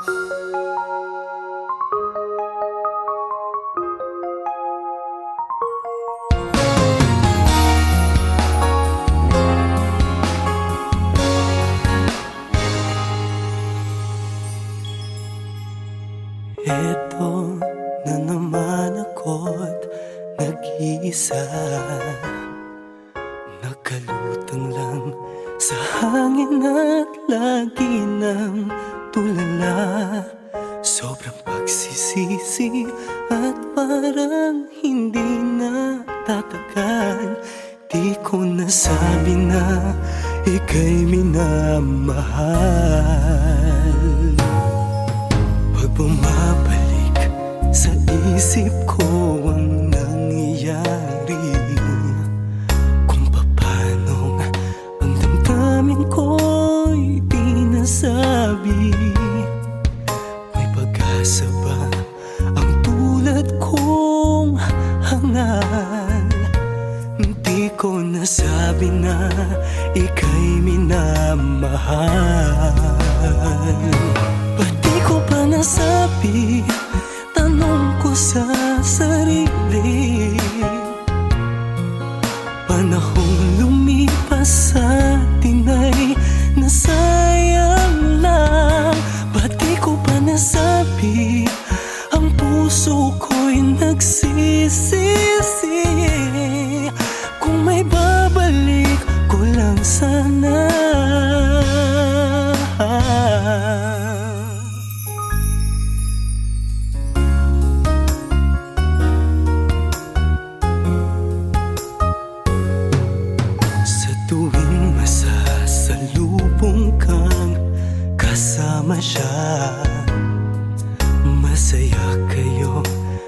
Eto na naman ako't nag-iisa, nakalutang lang sa hangin at lagi ng tulala. Sobrang pagsisisi at parang hindi na tatagal. Di ko nasabi na ika'y minamahal. Pag bumabalik sa isip ko ang nangyayari, kung papanong ang damdamin ko'y di nasabi. May pag-asa ba ang tulad kong hangal? Di ko nasabi na ika'y minamahal. Ba't di ko pa nasabi? Tanong ko sa sarili. Panahong lumipas sa atin ay nasayang lang. Ba't di ko pa nasabi? Ang puso ko'y nagsisisi. Kung may babalik ko lang sana. Sa tuwing masasalubong kang kasama siya, masaya kayo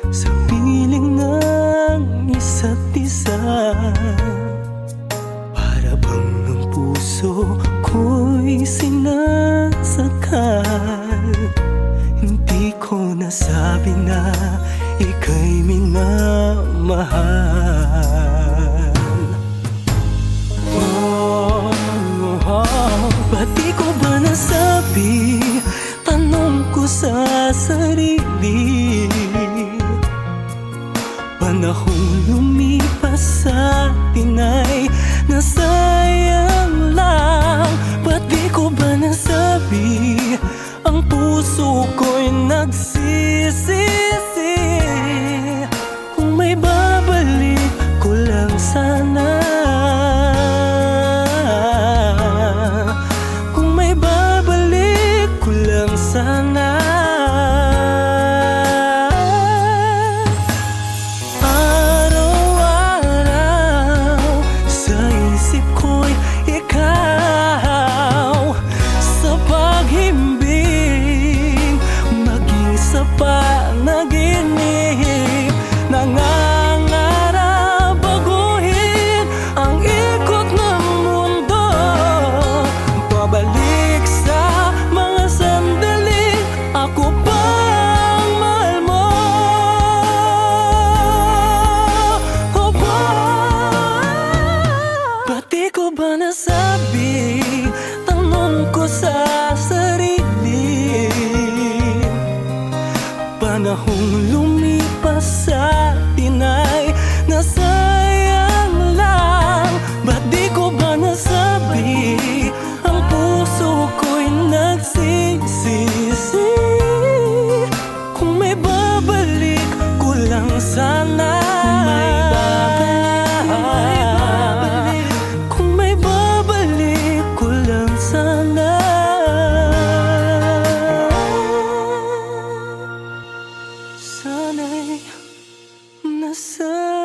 sa piling ng isa't isa. Para bang ang puso ko'y sinasakal. Hindi ko nasabi na ika'y minamahal. Ba't di ko ba nasabi? Tanong ko sa sarili. Panahong lumipas sa atin ay nasayang lang. Ba't di ko ba nasabi? Ang puso ko'y nagsisisi. Kung may babalik ko lang sana. Kung may babalik ko lang sana. Panaginip, nangangarap baguhin ang ikot ng mundo. Pabalik sa mga sandali, ako pang mahal mo. Ba't di ko ba nasabi? Tanong ko sa sarili. Panahong lumipas sa atin ay nasayang lang. Ba't di ko ba nasabi? Ang puso ko'y nagsisisi. Kung may babalik ko lang sana. Kung may babalik ko lang sana. Sana'y nasa